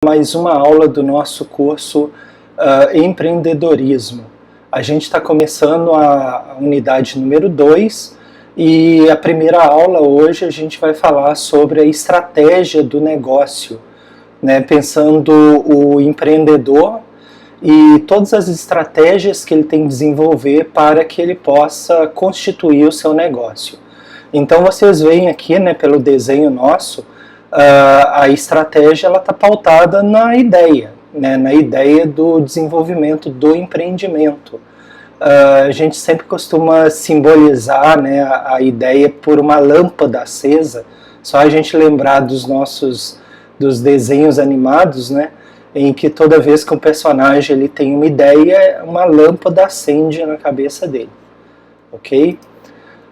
Mais uma aula do nosso curso Empreendedorismo. A gente está começando a unidade número 2 e a primeira aula hoje a gente vai falar sobre a estratégia do negócio, né? Pensando o empreendedor e todas as estratégias que ele tem que desenvolver para que ele possa constituir o seu negócio. Então vocês veem aqui, né, pelo desenho nosso, a estratégia está pautada na ideia, né, na ideia do desenvolvimento do empreendimento. A gente sempre costuma simbolizar, né, a ideia por uma lâmpada acesa. Só a gente lembrar dos desenhos animados, né, em que toda vez que um personagem ele tem uma ideia, uma lâmpada acende na cabeça dele, ok?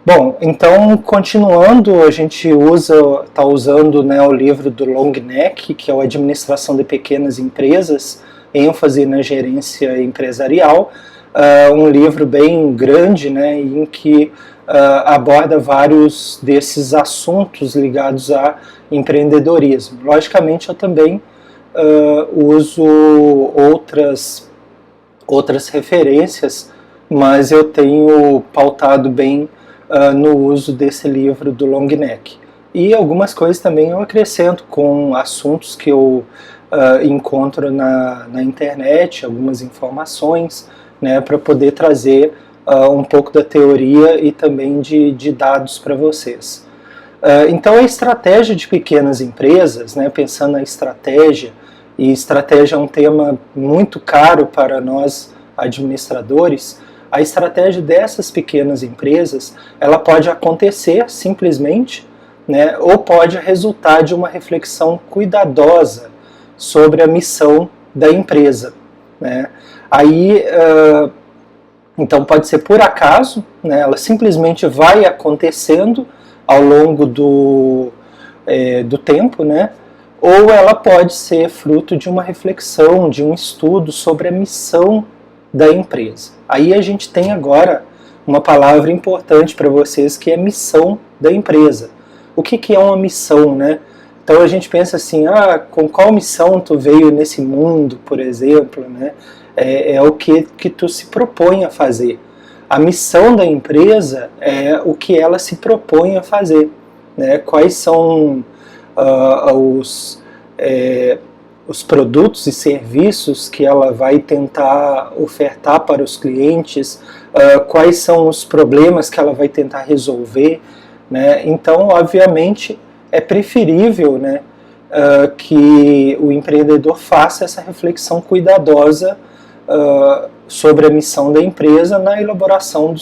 Bom, então continuando, a gente está usando, né, o livro do Long Neck, que é o Administração de Pequenas Empresas, ênfase na gerência empresarial, um livro bem grande, né, em que aborda vários desses assuntos ligados a empreendedorismo. Logicamente eu também uso outras referências, mas eu tenho pautado bem no uso desse livro do Long Neck. E algumas coisas também eu acrescento com assuntos que eu encontro na internet, algumas informações, né, para poder trazer um pouco da teoria e também de dados para vocês. Então a estratégia de pequenas empresas, né, pensando na estratégia, e estratégia é um tema muito caro para nós administradores, a estratégia dessas pequenas empresas, ela pode acontecer simplesmente, né, ou pode resultar de uma reflexão cuidadosa sobre a missão da empresa, né. Aí, então pode ser por acaso, né, ela simplesmente vai acontecendo ao longo do tempo, né, ou ela pode ser fruto de uma reflexão, de um estudo sobre a missão da empresa. Aí a gente tem agora uma palavra importante para vocês, que é missão da empresa. O que é uma missão, né? Então a gente pensa assim, com qual missão tu veio nesse mundo, por exemplo, né? É o que tu se propõe a fazer. A missão da empresa é o que ela se propõe a fazer, né? Quais são os produtos e serviços que ela vai tentar ofertar para os clientes, quais são os problemas que ela vai tentar resolver, né? Então, obviamente, é preferível, né, que o empreendedor faça essa reflexão cuidadosa sobre a missão da empresa na elaboração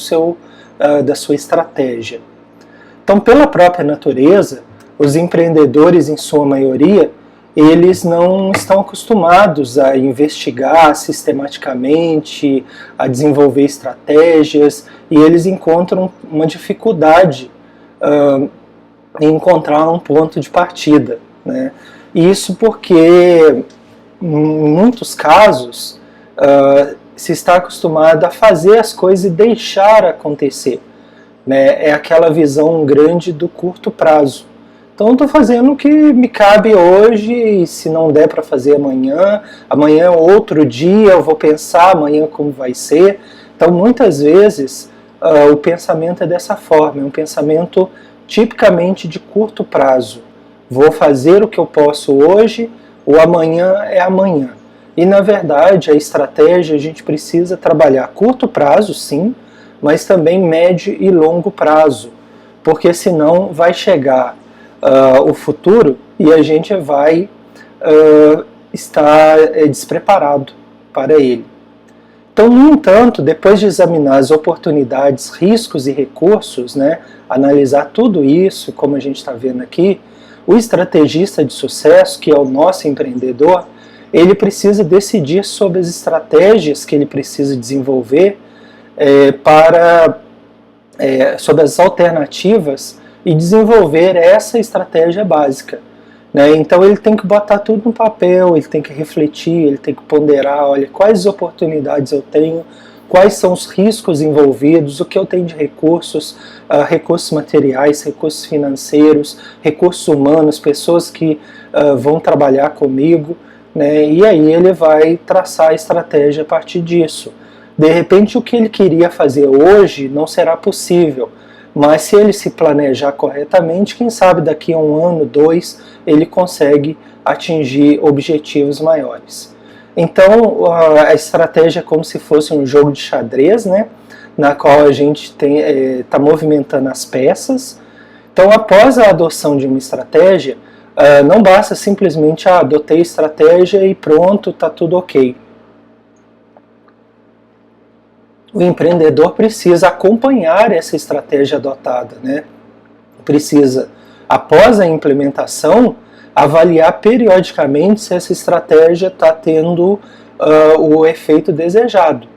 da sua estratégia. Então, pela própria natureza, os empreendedores, em sua maioria, eles não estão acostumados a investigar sistematicamente, a desenvolver estratégias, e eles encontram uma dificuldade em encontrar um ponto de partida, né? Isso porque, em muitos casos, se está acostumado a fazer as coisas e deixar acontecer, né? É aquela visão grande do curto prazo. Então eu estou fazendo o que me cabe hoje, e se não der para fazer amanhã outro dia, eu vou pensar amanhã como vai ser. Então muitas vezes o pensamento é dessa forma, é um pensamento tipicamente de curto prazo. Vou fazer o que eu posso hoje, o amanhã é amanhã. E na verdade a estratégia a gente precisa trabalhar curto prazo sim, mas também médio e longo prazo, porque senão vai chegar o futuro e a gente vai estar despreparado para ele. Então, no entanto, depois de examinar as oportunidades, riscos e recursos, né, analisar tudo isso, como a gente está vendo aqui, o estrategista de sucesso, que é o nosso empreendedor, ele precisa decidir sobre as estratégias que ele precisa desenvolver sobre as alternativas e desenvolver essa estratégia básica, né? Então ele tem que botar tudo no papel, ele tem que refletir, ele tem que ponderar, olha, quais oportunidades eu tenho, quais são os riscos envolvidos, o que eu tenho de recursos, recursos materiais, recursos financeiros, recursos humanos, pessoas que vão trabalhar comigo, né? E aí ele vai traçar a estratégia a partir disso. De repente o que ele queria fazer hoje não será possível, mas se ele se planejar corretamente, quem sabe daqui a 1 ano, 2, ele consegue atingir objetivos maiores. Então a estratégia é como se fosse um jogo de xadrez, né? Na qual a gente está movimentando as peças. Então, após a adoção de uma estratégia, não basta simplesmente adotei estratégia e pronto, está tudo ok. O empreendedor precisa acompanhar essa estratégia adotada, né? Precisa, após a implementação, avaliar periodicamente se essa estratégia está tendo o efeito desejado,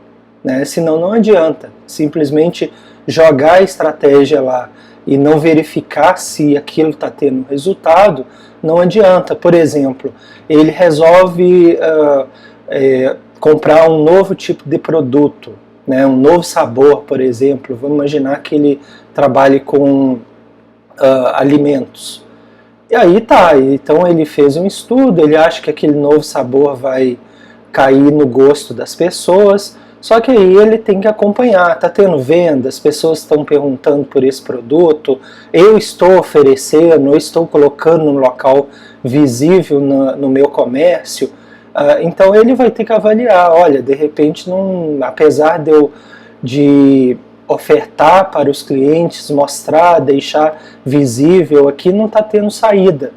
né? Senão não adianta simplesmente jogar a estratégia lá e não verificar se aquilo está tendo resultado, não adianta. Por exemplo, ele resolve comprar um novo tipo de produto, né, um novo sabor, por exemplo. Vamos imaginar que ele trabalhe com alimentos. E aí tá, então ele fez um estudo, ele acha que aquele novo sabor vai cair no gosto das pessoas, só que aí ele tem que acompanhar, está tendo venda, as pessoas estão perguntando por esse produto, eu estou oferecendo, eu estou colocando no local visível no meu comércio. Então ele vai ter que avaliar, olha, de repente, apesar de ofertar para os clientes, mostrar, deixar visível, aqui não está tendo saída.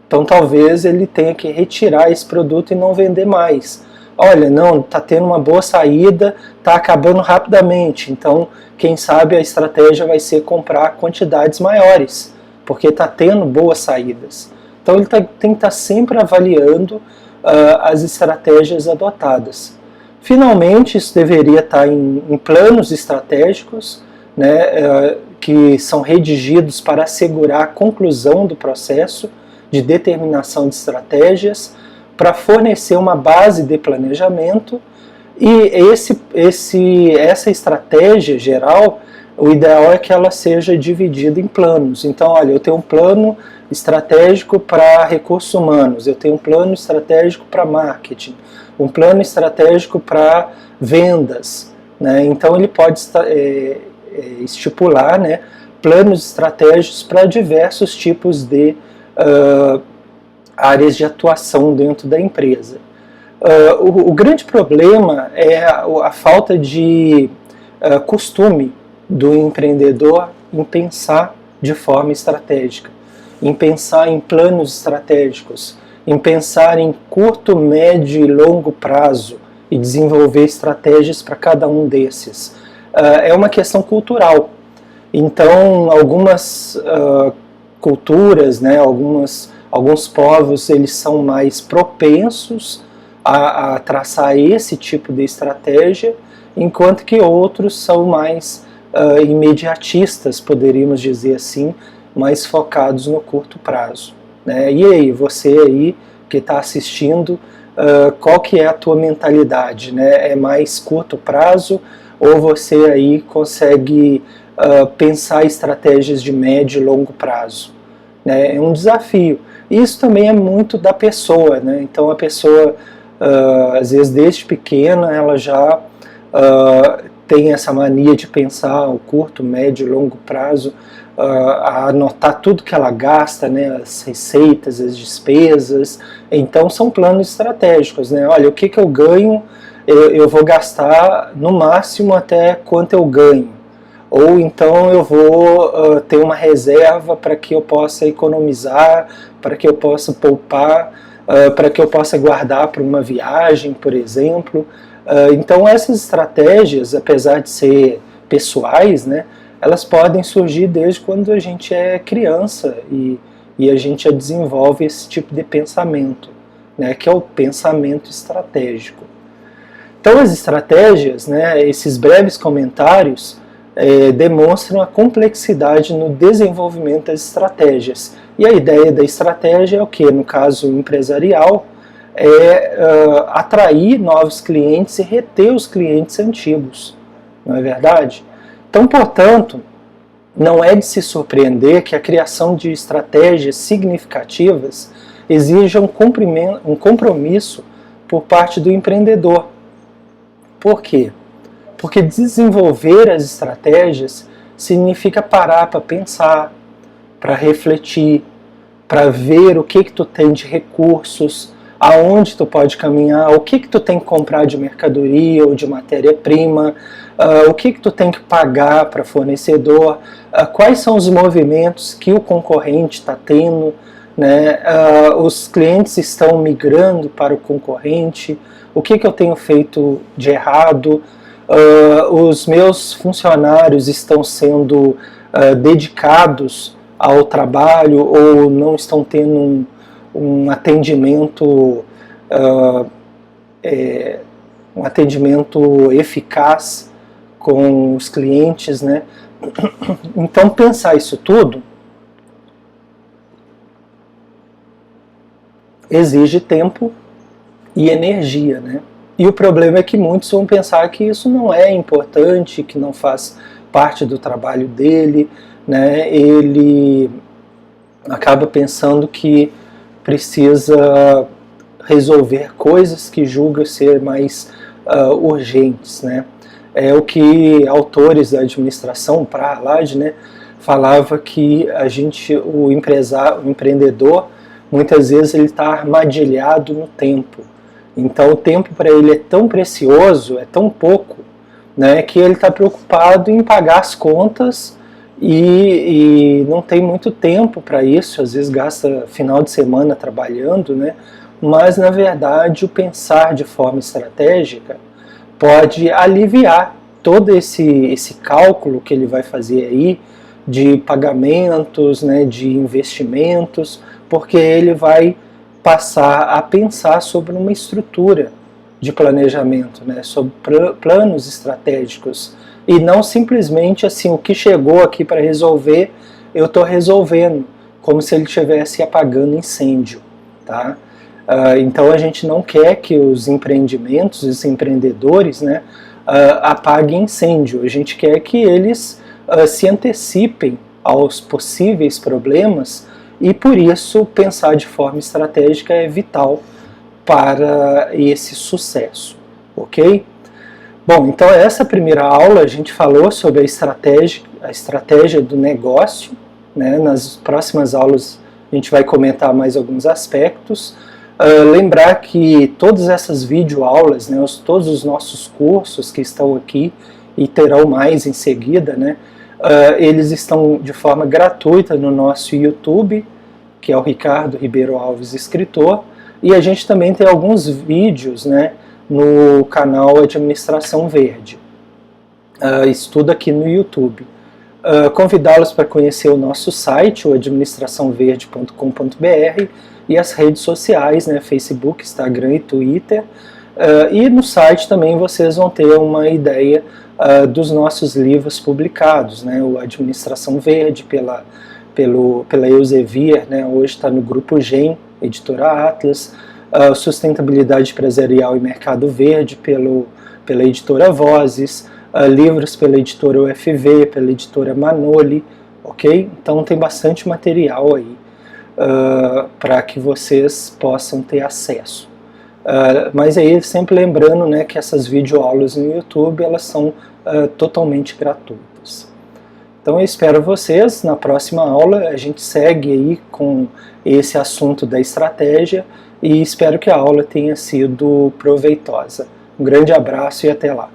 Então talvez ele tenha que retirar esse produto e não vender mais. Olha, não, está tendo uma boa saída, está acabando rapidamente, então quem sabe a estratégia vai ser comprar quantidades maiores, porque está tendo boas saídas. Então ele tem que estar sempre avaliando as estratégias adotadas. Finalmente, isso deveria estar em planos estratégicos, né, que são redigidos para assegurar a conclusão do processo de determinação de estratégias, para fornecer uma base de planejamento, e essa estratégia geral, o ideal é que ela seja dividida em planos. Então, olha, eu tenho um plano estratégico para recursos humanos, eu tenho um plano estratégico para marketing, um plano estratégico para vendas, né? Então ele pode estipular, né, planos estratégicos para diversos tipos de áreas de atuação dentro da empresa. O grande problema é a falta de costume do empreendedor em pensar de forma estratégica, em pensar em planos estratégicos, em pensar em curto, médio e longo prazo e desenvolver estratégias para cada um desses. É uma questão cultural. Então, algumas culturas, né, alguns povos, eles são mais propensos a traçar esse tipo de estratégia, enquanto que outros são mais imediatistas, poderíamos dizer assim, mais focados no curto prazo, né? E aí, você aí que está assistindo, qual que é a tua mentalidade, né? É mais curto prazo ou você aí consegue pensar estratégias de médio e longo prazo, né? É um desafio. Isso também é muito da pessoa, né? Então a pessoa, às vezes desde pequena, ela já tem essa mania de pensar o curto, médio e longo prazo, a anotar tudo que ela gasta, né, as receitas, as despesas. Então são planos estratégicos, né? Olha, o que eu ganho, eu vou gastar no máximo até quanto eu ganho. Ou então eu vou ter uma reserva para que eu possa economizar, para que eu possa poupar, para que eu possa guardar para uma viagem, por exemplo. Então essas estratégias, apesar de ser pessoais, né, elas podem surgir desde quando a gente é criança e a gente desenvolve esse tipo de pensamento, né, que é o pensamento estratégico. Então as estratégias, né, esses breves comentários, demonstram a complexidade no desenvolvimento das estratégias. E a ideia da estratégia é o que? No caso empresarial, atrair novos clientes e reter os clientes antigos, não é verdade? Então, portanto, não é de se surpreender que a criação de estratégias significativas exija um compromisso por parte do empreendedor. Por quê? Porque desenvolver as estratégias significa parar para pensar, para refletir, para ver o que tu tem de recursos, aonde tu pode caminhar, o que tu tem que comprar de mercadoria ou de matéria-prima, o que tu tem que pagar para fornecedor, quais são os movimentos que o concorrente está tendo, né? Os clientes estão migrando para o concorrente, o que eu tenho feito de errado, os meus funcionários estão sendo dedicados ao trabalho ou não estão tendo um atendimento eficaz com os clientes, né? Então pensar isso tudo exige tempo e energia, né? E o problema é que muitos vão pensar que isso não é importante, que não faz parte do trabalho dele, né? Ele acaba pensando que precisa resolver coisas que julga ser mais urgentes, né? É o que autores da administração, Prahalad, né, falava que o empreendedor, muitas vezes ele está armadilhado no tempo. Então o tempo para ele é tão precioso, é tão pouco, né, que ele está preocupado em pagar as contas e não tem muito tempo para isso, às vezes gasta final de semana trabalhando, né, mas na verdade o pensar de forma estratégica pode aliviar todo esse cálculo que ele vai fazer aí de pagamentos, né, de investimentos, porque ele vai passar a pensar sobre uma estrutura de planejamento, né, sobre planos estratégicos, e não simplesmente assim, o que chegou aqui para resolver, eu estou resolvendo, como se ele estivesse apagando incêndio, tá? Então a gente não quer que os empreendimentos, os empreendedores, né, apaguem incêndio, a gente quer que eles se antecipem aos possíveis problemas, e por isso pensar de forma estratégica é vital para esse sucesso, ok? Bom, então essa primeira aula a gente falou sobre a estratégia do negócio, né? Nas próximas aulas a gente vai comentar mais alguns aspectos. Lembrar que todas essas videoaulas, né, todos os nossos cursos que estão aqui e terão mais em seguida, né, eles estão de forma gratuita no nosso YouTube, que é o Ricardo Ribeiro Alves Escritor, e a gente também tem alguns vídeos, né, no canal Administração Verde. Estudo aqui no YouTube. Convidá-los para conhecer o nosso site, o administraçãoverde.com.br, e as redes sociais, né, Facebook, Instagram e Twitter. E no site também vocês vão ter uma ideia dos nossos livros publicados, né, o Administração Verde pela Elsevier, né, hoje está no Grupo GEM, Editora Atlas, Sustentabilidade Empresarial e Mercado Verde pela Editora Vozes, livros pela Editora UFV, pela Editora Manoli, ok? Então tem bastante material aí para que vocês possam ter acesso. Mas aí sempre lembrando, né, que essas videoaulas no YouTube elas são totalmente gratuitas. Então eu espero vocês na próxima aula, a gente segue aí com esse assunto da estratégia e espero que a aula tenha sido proveitosa. Um grande abraço e até lá!